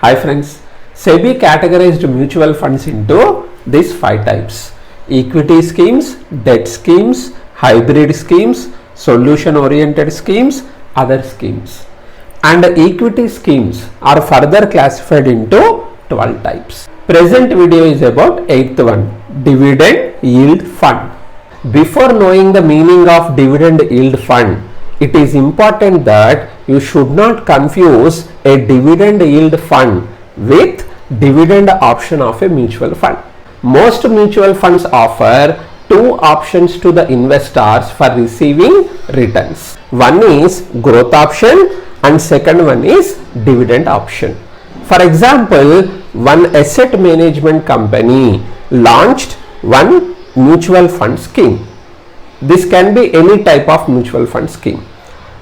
Hi friends, SEBI categorized mutual funds into these 5 types: equity schemes, debt schemes, hybrid schemes, solution oriented schemes, other schemes. And equity schemes are further classified into 12 types. Present video is about 8th one, dividend yield fund. Before knowing the meaning of dividend yield fund, it is important that you should not confuse a dividend yield fund with dividend option of a mutual fund. Most mutual funds offer two options to the investors for receiving returns. One is growth option and second one is dividend option. For example, one asset management company launched one mutual fund scheme. This can be any type of mutual fund scheme,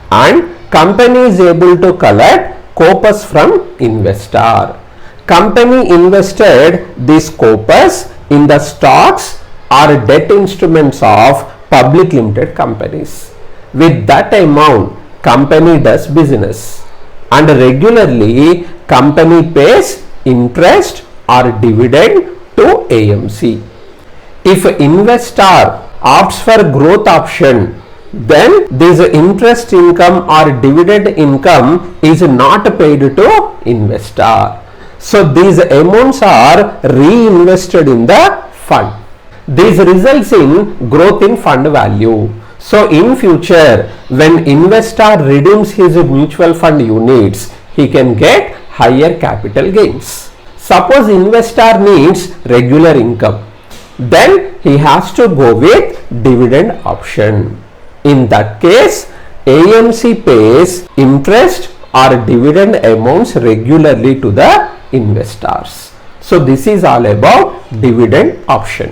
and company is able to collect corpus from investor. Company invested this corpus in the stocks or debt instruments of public limited companies. With that amount, company does business, and regularly company pays interest or dividend to AMC. If investor opts for growth option, then this interest income or dividend income is not paid to investor. So these amounts are reinvested in the fund. This results in growth in fund value. So in future, when investor redeems his mutual fund units, he can get higher capital gains. Suppose investor needs regular income, then he has to go with dividend option. In that case, AMC pays interest or dividend amounts regularly to the investors. So this is all about dividend option.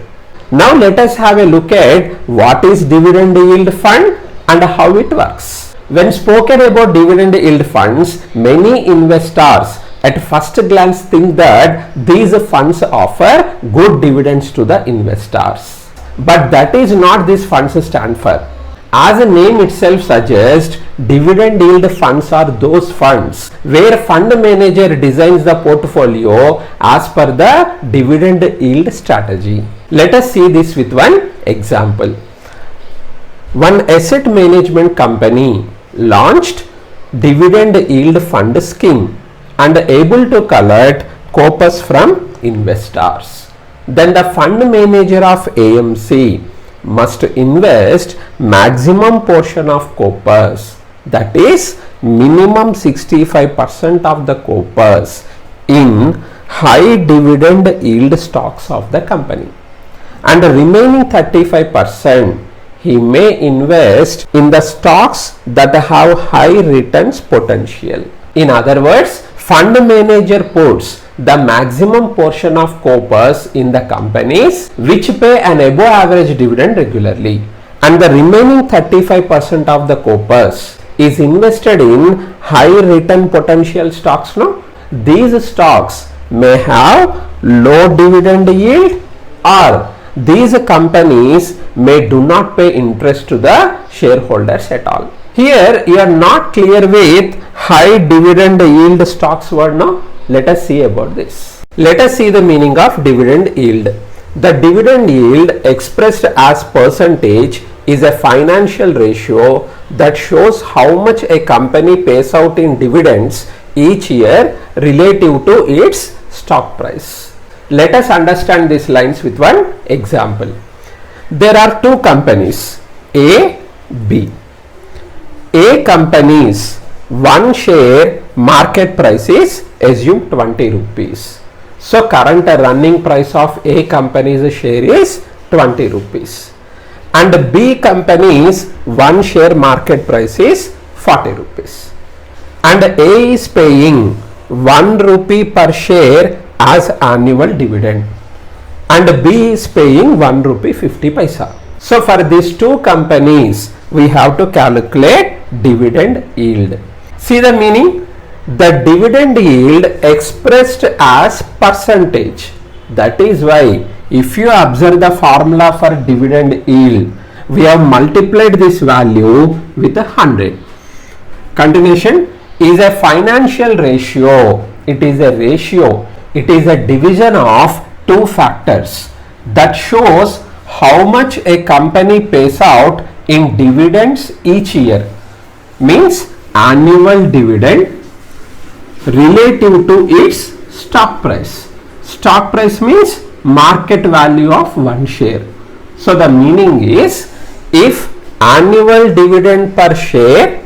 Now let us have a look at what is dividend yield fund and how it works. When spoken about dividend yield funds, many investors at first glance think that these funds offer good dividends to the investors. But that is not this funds stand for. As the name itself suggests, dividend yield funds are those funds where fund manager designs the portfolio as per the dividend yield strategy. Let us see this with one example. One asset management company launched dividend yield fund scheme and able to collect corpus from investors. Then the fund manager of AMC must invest maximum portion of corpus, that is minimum 65% of the corpus, in high dividend yield stocks of the company, and the remaining 35% he may invest in the stocks that have high returns potential. In other words, fund manager puts the maximum portion of corpus in the companies which pay an above average dividend regularly, and the remaining 35% of the corpus is invested in high return potential stocks. No, these stocks may have low dividend yield, or these companies may do not pay interest to the shareholders at all. Here you are not clear with high dividend yield stocks word. No, let us see about this. Let us see the meaning of dividend yield. The dividend yield expressed as percentage is a financial ratio that shows how much a company pays out in dividends each year relative to its stock price. Let us understand these lines with one example. There are two companies, A, B. A company's one share market price is assumed 20 rupees. So current running price of A company's share is 20 rupees. And B company's one share market price is 40 rupees. And A is paying 1 rupee per share as annual dividend, and B is paying 1 rupee 50 paisa. So for these two companies, we have to calculate dividend yield. See the meaning? The dividend yield expressed as percentage. That is why if you observe the formula for dividend yield, we have multiplied this value with 100. Continuation is a financial ratio It is a ratio. It is a division of two factors that shows how much a company pays out in dividends each year. Means annual dividend relative to its stock price. Stock price means market value of one share. So the meaning is, if annual dividend per share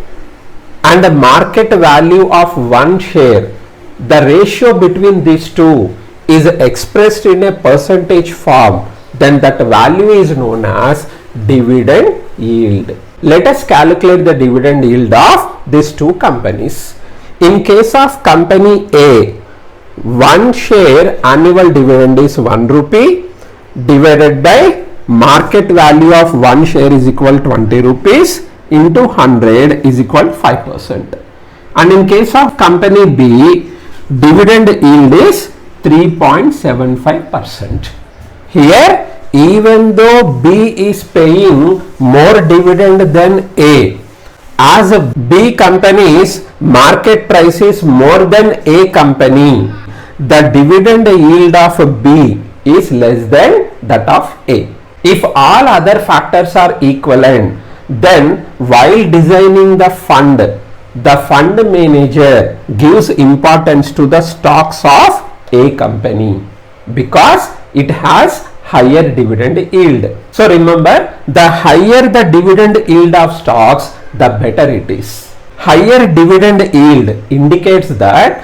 and the market value of one share, the ratio between these two is expressed in a percentage form, then that value is known as dividend yield. Let us calculate the dividend yield of these two companies. In case of company A, one share annual dividend is 1 rupee divided by market value of one share is equal 20 rupees into 100 is equal 5%. And in case of company B, dividend yield is 3.75%. Here, even though B is paying more dividend than A, as B company's market price is more than A company, the dividend yield of B is less than that of A. If all other factors are equivalent, then while designing the fund manager gives importance to the stocks of A company because it has higher dividend yield. So remember, the higher the dividend yield of stocks, the better it is. Higher dividend yield indicates that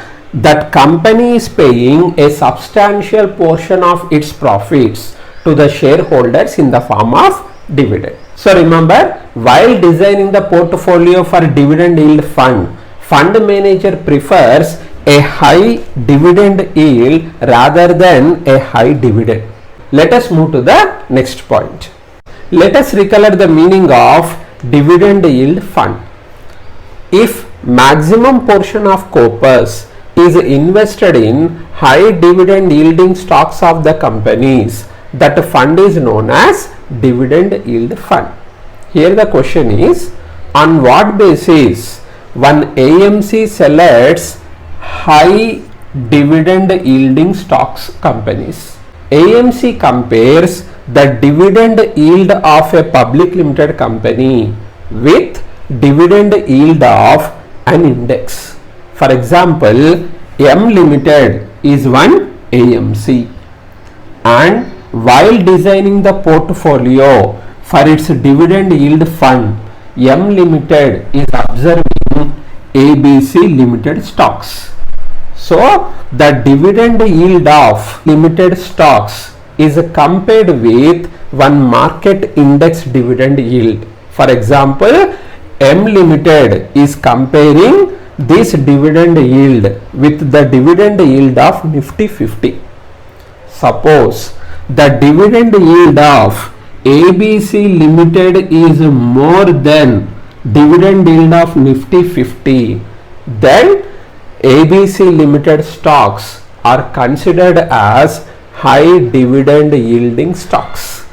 company is paying a substantial portion of its profits to the shareholders in the form of dividend. So remember, while designing the portfolio for dividend yield fund manager prefers a high dividend yield rather than a high dividend. Let us move to the next point. Let us recollect the meaning of dividend yield fund. If maximum portion of corpus is invested in high dividend yielding stocks of the companies, that fund is known as dividend yield fund. Here the question is, on what basis one AMC selects high dividend yielding stocks companies? AMC compares the dividend yield of a public limited company with dividend yield of an index. For example, M Limited is one AMC, and while designing the portfolio for its dividend yield fund, M Limited is observing ABC Limited stocks. So the dividend yield of limited stocks is compared with one market index dividend yield. For example, M Limited is comparing this dividend yield with the dividend yield of Nifty 50. Suppose the dividend yield of ABC Limited is more than dividend yield of Nifty 50, then ABC Limited stocks are considered as high dividend yielding stocks,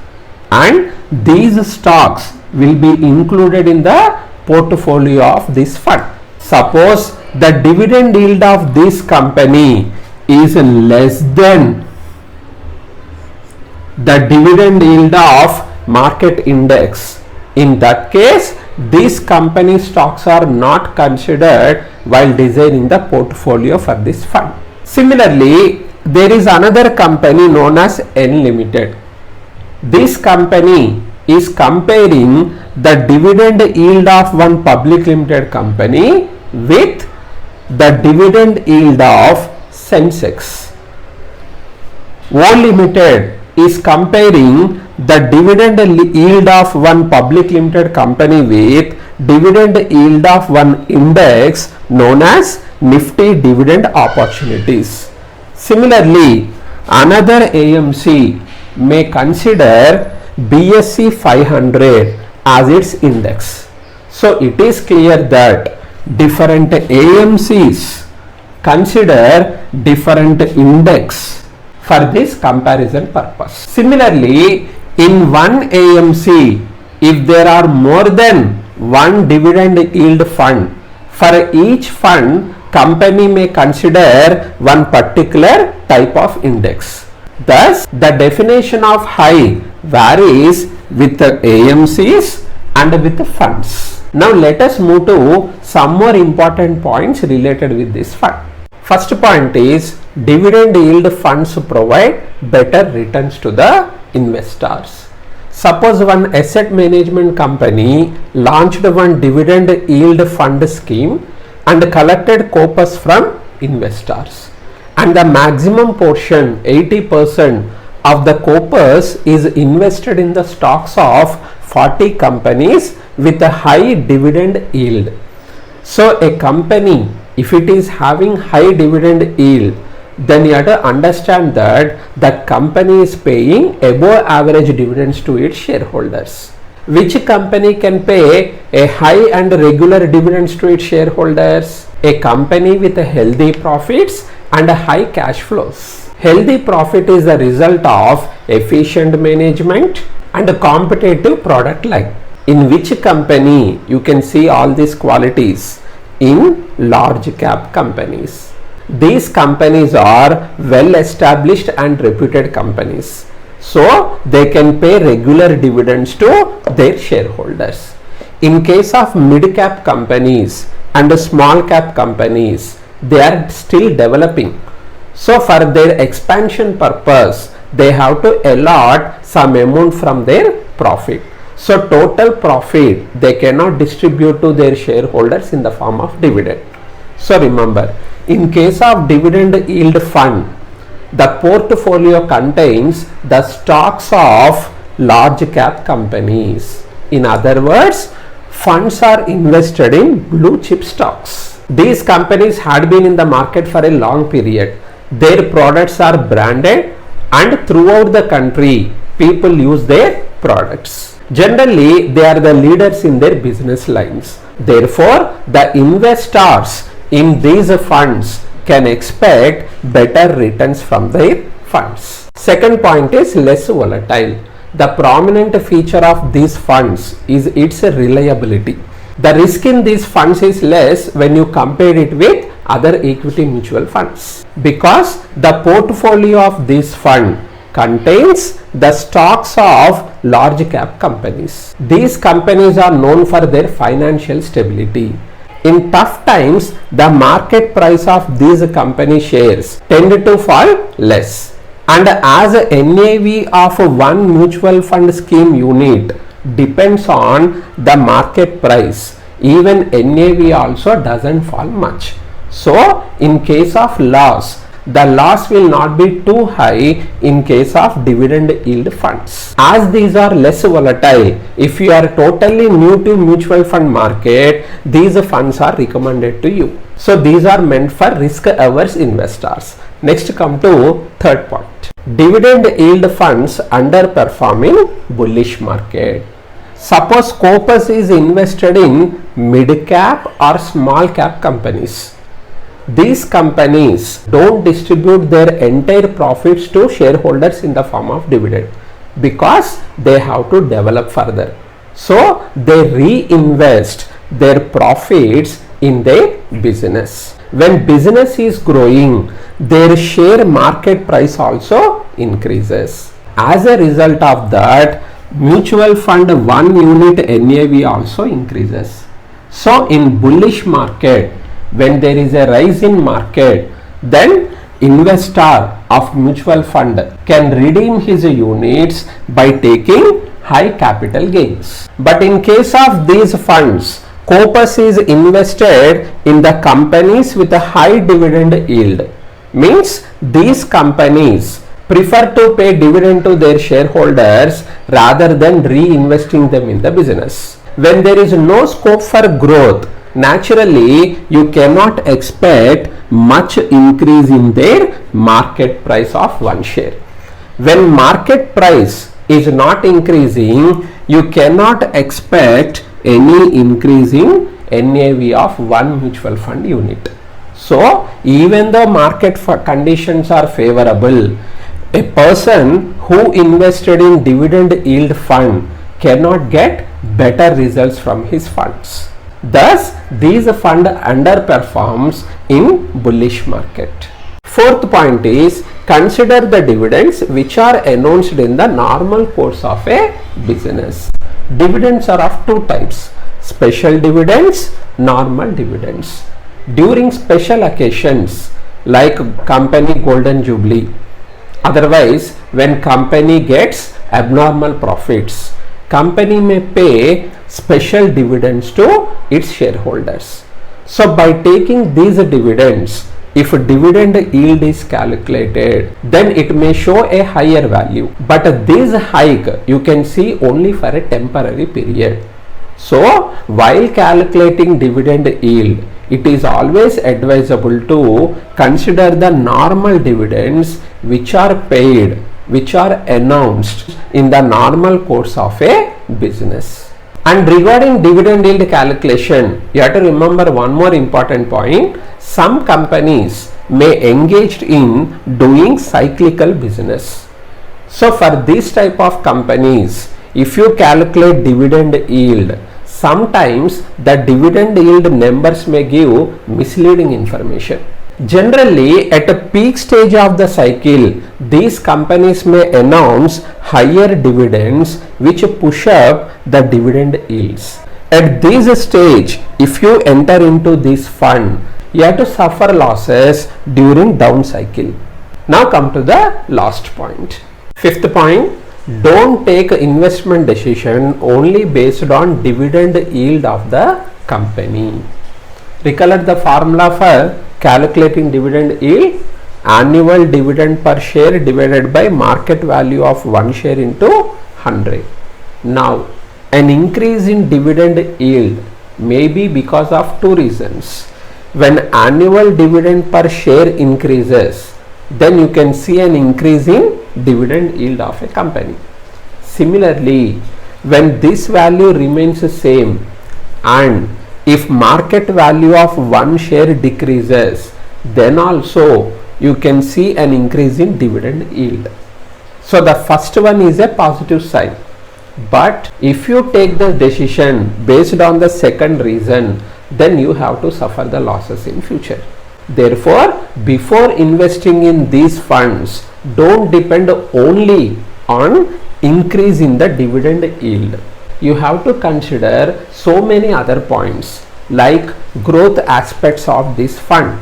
and these stocks will be included in the portfolio of this fund. Suppose the dividend yield of this company is less than the dividend yield of market index. In that case, these company stocks are not considered while designing the portfolio for this fund. Similarly, there is another company known as N Limited. This company is comparing the dividend yield of one public limited company with the dividend yield of Sensex. O Limited is comparing the dividend yield of one public limited company with dividend yield of one index known as Nifty Dividend Opportunities. Similarly, another AMC may consider BSE 500 as its index. So it is clear that different AMCs consider different index for this comparison purpose. Similarly, in one AMC, if there are more than one dividend yield fund, for each fund company may consider one particular type of index. Thus, the definition of high varies with the AMCs and with the funds. Now let us move to some more important points related with this fund. First point is dividend yield funds provide better returns to the investors. Suppose one asset management company launched one dividend yield fund scheme and collected corpus from investors, and the maximum portion 80% of the corpus is invested in the stocks of 40 companies with a high dividend yield. So a company, if it is having high dividend yield, then you have to understand that the company is paying above average dividends to its shareholders. Which company can pay a high and regular dividends to its shareholders? A company with a healthy profits and a high cash flows. Healthy profit is the result of efficient management and a competitive product line. In which company you can see all these qualities? In large cap companies. These companies are well established and reputed companies, so they can pay regular dividends to their shareholders. In case of mid cap companies and small cap companies, they are still developing, so for their expansion purpose they have to allot some amount from their profit. So total profit they cannot distribute to their shareholders in the form of dividend. So remember, in case of dividend yield fund, the portfolio contains the stocks of large cap companies. In other words, funds are invested in blue chip stocks. These companies had been in the market for a long period. Their products are branded and throughout the country people use their products. Generally, they are the leaders in their business lines. Therefore, the investors in these funds can expect better returns from their funds. Second point is less volatile. The prominent feature of these funds is its reliability. The risk in these funds is less when you compare it with other equity mutual funds, because the portfolio of this fund contains the stocks of large cap companies. These companies are known for their financial stability. In tough times, the market price of these company shares tend to fall less, and as a NAV of one mutual fund scheme unit depends on the market price, even NAV also doesn't fall much. So in case of loss, the loss will not be too high in case of dividend yield funds. As these are less volatile, if you are totally new to mutual fund market, these funds are recommended to you. So these are meant for risk averse investors. Next, come to third point. Dividend yield funds underperform in bullish market. Suppose corpus is invested in mid cap or small cap companies. These companies don't distribute their entire profits to shareholders in the form of dividend, because they have to develop further. So they reinvest their profits in their business. When business is growing, their share market price also increases. As a result of that, mutual fund 1 unit NAV also increases. So in bullish market, when there is a rise in market, then investor of mutual fund can redeem his units by taking high capital gains. But in case of these funds, corpus is invested in the companies with a high dividend yield. Means these companies prefer to pay dividend to their shareholders rather than reinvesting them in the business. When there is no scope for growth, naturally you cannot expect much increase in their market price of one share. When market price is not increasing, you cannot expect any increase in NAV of one mutual fund unit. So even though market conditions are favorable, a person who invested in dividend yield fund cannot get better results from his funds. Thus, these fund underperforms in bullish market. Fourth point is consider the dividends which are announced in the normal course of a business. Dividends are of two types: special dividends, normal dividends. During special occasions like company golden jubilee, otherwise when company gets abnormal profits, company may pay special dividends to its shareholders. So by taking these dividends, if dividend yield is calculated, then it may show a higher value, but this hike you can see only for a temporary period. So while calculating dividend yield, it is always advisable to consider the normal dividends which are paid, which are announced in the normal course of a business. And regarding dividend yield calculation, you have to remember one more important point. Some companies may engage in doing cyclical business. So for this type of companies, if you calculate dividend yield, sometimes the dividend yield numbers may give misleading information. Generally, at a peak stage of the cycle, these companies may announce higher dividends which push up the dividend yields. At this stage, if you enter into this fund, you have to suffer losses during down cycle. Now come to the last point. Fifth point, don't take investment decision only based on dividend yield of the company. Recollect the formula for calculating dividend yield: annual dividend per share divided by market value of one share into 100. Now, an increase in dividend yield may be because of two reasons. When annual dividend per share increases, then you can see an increase in dividend yield of a company. Similarly, when this value remains the same and if market value of one share decreases, then also you can see an increase in dividend yield. So the first one is a positive sign. But if you take the decision based on the second reason, then you have to suffer the losses in future. Therefore, before investing in these funds, don't depend only on increase in the dividend yield. You have to consider so many other points like growth aspects of this fund,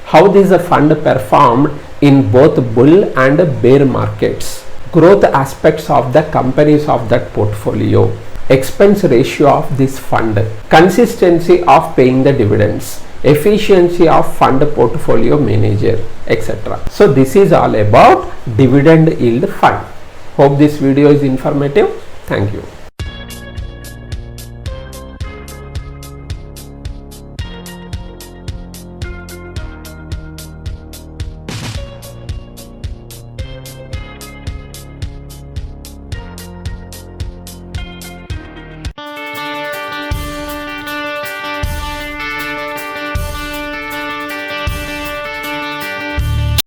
how this fund performed in both bull and bear markets, growth aspects of the companies of that portfolio, expense ratio of this fund, consistency of paying the dividends, efficiency of fund portfolio manager, etc. So this is all about dividend yield fund. Hope this video is informative. Thank you.